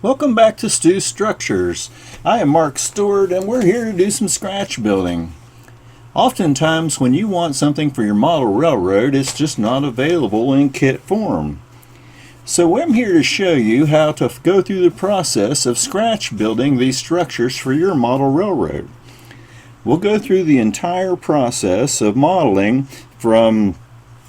Welcome back to Stu's Structures. I am Mark Stewart and we're here to do some scratch building. Oftentimes when you want something for your model railroad, it's just not available in kit form. So I'm here to show you how to go through the process of scratch building these structures for your model railroad. We'll go through the entire process of modeling from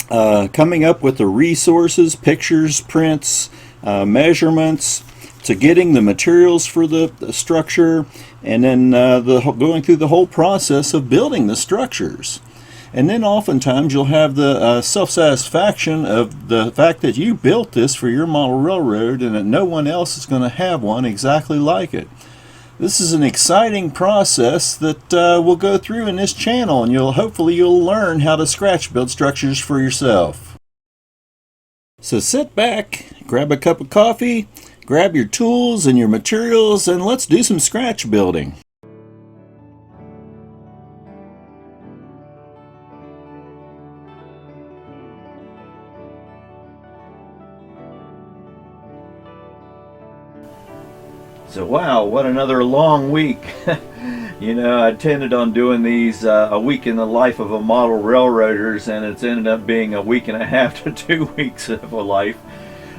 coming up with the resources, pictures, prints, measurements, to getting the materials for the structure, and then going through the whole process of building the structures. And then oftentimes you'll have the self-satisfaction of the fact that you built this for your model railroad and that no one else is going to have one exactly like it. This is an exciting process that we'll go through in this channel, and hopefully you'll learn how to scratch build structures for yourself. So sit back, grab a cup of coffee, grab your tools and your materials, and let's do some scratch building. So wow, what another long week. You know, I intended on doing these a week in the life of a model railroaders, and it's ended up being a week and a half to 2 weeks of a life.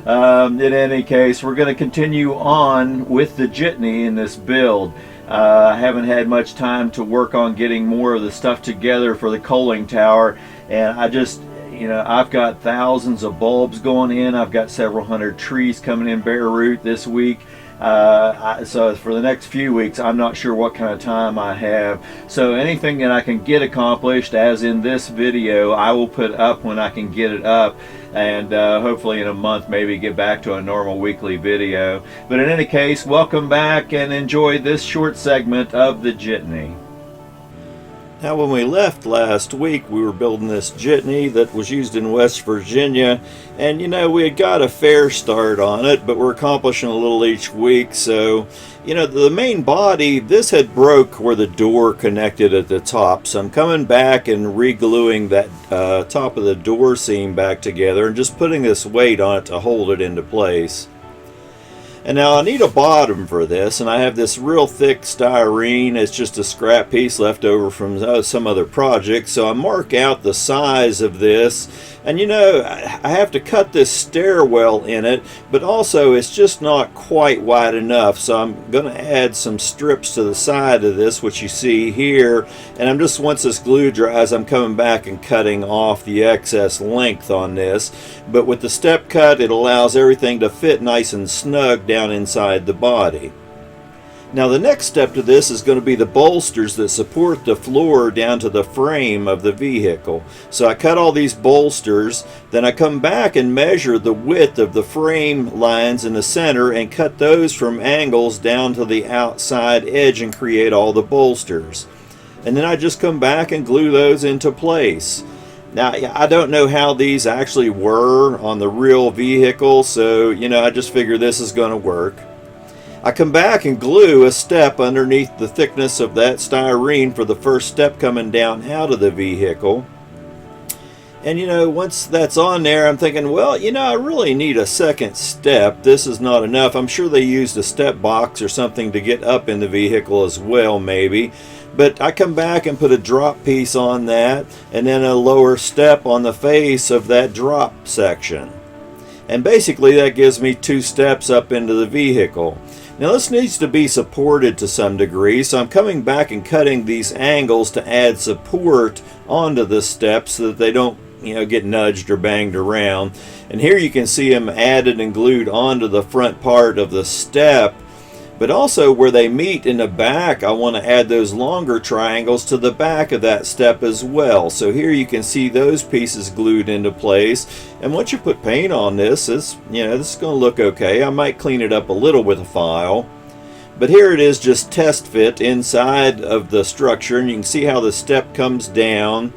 In any case, we're going to continue on with the Jitney in this build. I haven't had much time to work on getting more of the stuff together for the coaling tower, and I've got thousands of bulbs going in. I've got several hundred trees coming in bare root this week. So for the next few weeks, I'm not sure what kind of time I have. So anything that I can get accomplished, as in this video, I will put up when I can get it up, and hopefully in a month maybe get back to a normal weekly video. But in any case, welcome back and enjoy this short segment of the Jitney. Now, when we left last week, we were building this Jitney that was used in West Virginia, and we had got a fair start on it, but we're accomplishing a little each week. So the main body, this had broke where the door connected at the top, so I'm coming back and re-gluing that top of the door seam back together and just putting this weight on it to hold it into place. And now I need a bottom for this, and I have this real thick styrene. It's just a scrap piece left over from some other project, so I mark out the size of this. And I have to cut this stairwell in it, but also it's just not quite wide enough, so I'm going to add some strips to the side of this, which you see here. And I'm just, once this glue dries, I'm coming back and cutting off the excess length on this. But with the step cut, it allows everything to fit nice and snug down inside the body. Now the next step to this is going to be the bolsters that support the floor down to the frame of the vehicle. So I cut all these bolsters, then I come back and measure the width of the frame lines in the center and cut those from angles down to the outside edge and create all the bolsters. And then I just come back and glue those into place. Now, I don't know how these actually were on the real vehicle, so I just figure this is going to work. I come back and glue a step underneath the thickness of that styrene for the first step coming down out of the vehicle. And once that's on there, I'm thinking, well, I really need a second step. This is not enough. I'm sure they used a step box or something to get up in the vehicle as well, maybe. But I come back and put a drop piece on that, and then a lower step on the face of that drop section. And basically that gives me 2 steps up into the vehicle. Now this needs to be supported to some degree, so I'm coming back and cutting these angles to add support onto the steps so that they don't get nudged or banged around. And here you can see them added and glued onto the front part of the step. But also where they meet in the back, I want to add those longer triangles to the back of that step as well. So here you can see those pieces glued into place. And once you put paint on this, this is going to look okay. I might clean it up a little with a file. But here it is, just test fit inside of the structure, and you can see how the step comes down.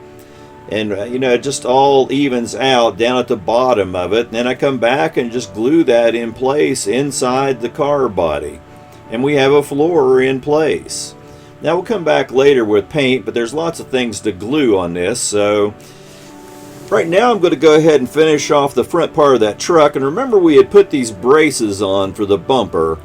And it just all evens out down at the bottom of it. And then I come back and just glue that in place inside the car body. And we have a floor in place. Now we'll come back later with paint, but there's lots of things to glue on this. So right now I'm going to go ahead and finish off the front part of that truck. And remember, we had put these braces on for the bumper.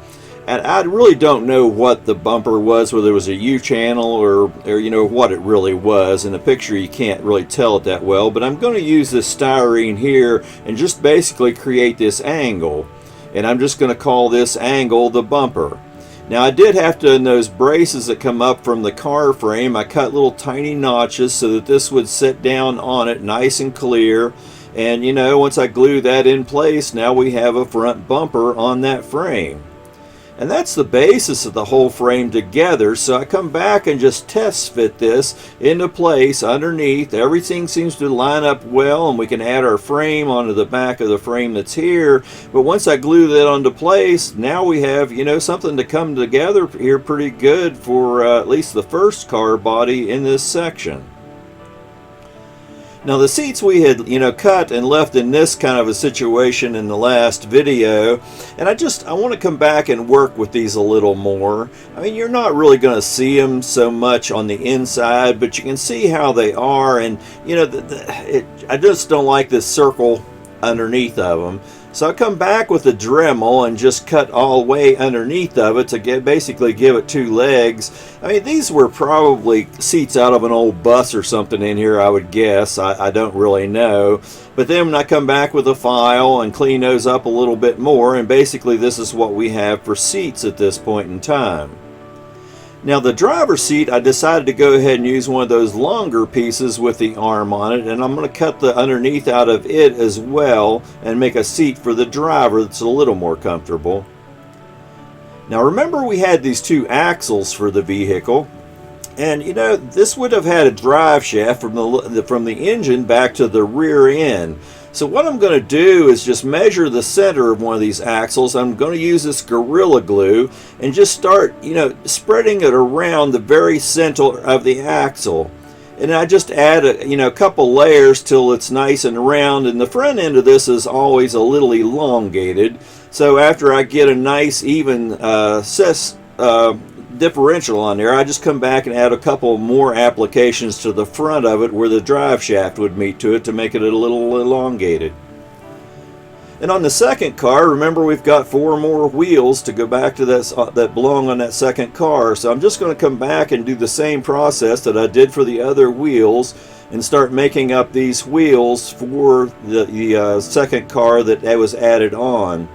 And I really don't know what the bumper was, whether it was a U-channel or you know what it really was. In the picture you can't really tell it that well, but I'm going to use this styrene here and just basically create this angle. And I'm just going to call this angle the bumper. Now I did have to, in those braces that come up from the car frame, I cut little tiny notches so that this would sit down on it nice and clear. And you know, once I glue that in place, now we have a front bumper on that frame. And that's the basis of the whole frame together. So I come back and just test fit this into place underneath. Everything seems to line up well, and we can add our frame onto the back of the frame that's here. But once I glue that onto place, now we have, you know, something to come together here pretty good for at least the first car body in this section. Now the seats we had, you know, cut and left in this kind of a situation in the last video, and I want to come back and work with these a little more. I mean, you're not really going to see them so much on the inside, but you can see how they are, and you know, I just don't like this circle underneath of them. So I come back with a Dremel and just cut all the way underneath of it to basically give it two legs. I mean, these were probably seats out of an old bus or something in here, I would guess. I don't really know. But then when I come back with a file and clean those up a little bit more, and basically this is what we have for seats at this point in time. Now the driver's seat, I decided to go ahead and use one of those longer pieces with the arm on it, and I'm going to cut the underneath out of it as well and make a seat for the driver that's a little more comfortable. Now remember, we had these two axles for the vehicle, and you know, this would have had a drive shaft from the engine back to the rear end. So what I'm going to do is just measure the center of one of these axles. I'm going to use this Gorilla Glue and just start, you know, spreading it around the very center of the axle. And I just add a couple layers till it's nice and round, and the front end of this is always a little elongated. So after I get a nice even differential on there, I just come back and add a couple more applications to the front of it where the drive shaft would meet to it to make it a little elongated. And on the second car, remember, we've got 4 more wheels to go back to that belong on that second car. So I'm just going to come back and do the same process that I did for the other wheels and start making up these wheels for the second car that was added on.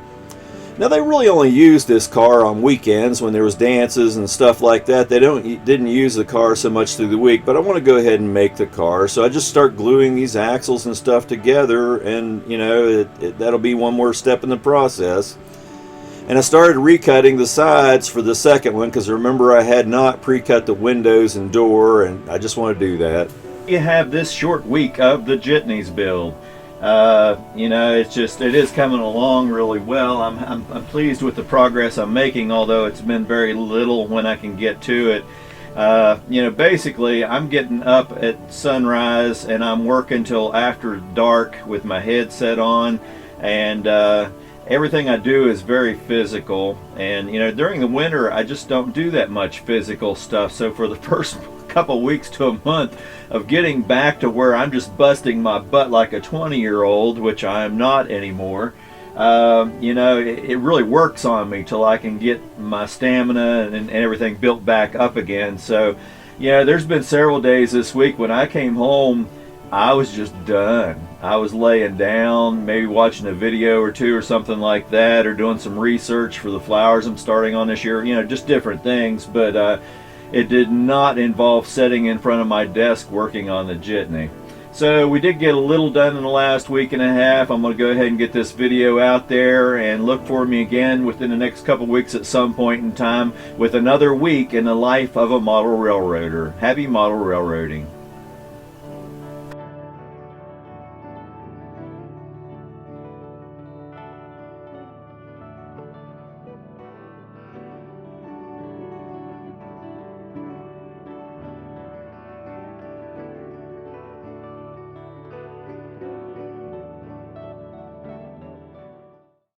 Now they really only used this car on weekends when there was dances and stuff like that. They didn't use the car so much through the week, but I want to go ahead and make the car. So I just start gluing these axles and stuff together, and you know, that'll be one more step in the process. And I started recutting the sides for the second one, because remember, I had not pre-cut the windows and door, and I just want to do that. You have this short week of the Jitney's build. You know, it is coming along really well. I'm pleased with the progress I'm making, although it's been very little when I can get to it. You know, basically I'm getting up at sunrise and I'm working till after dark with my headset on, and everything I do is very physical. And you know, during the winter I just don't do that much physical stuff. So for the first couple weeks to a month of getting back to where I'm just busting my butt like a 20-year-old, which I am not anymore, you know, it really works on me till I can get my stamina and everything built back up again. So yeah, there's been several days this week when I came home, I was just done. I was laying down, maybe watching a video or two or something like that, or doing some research for the flowers I'm starting on this year, you know, just different things. But it did not involve sitting in front of my desk working on the Jitney. So we did get a little done in the last week and a half. I'm going to go ahead and get this video out there, and look for me again within the next couple weeks at some point in time with another week in the life of a model railroader. Happy model railroading.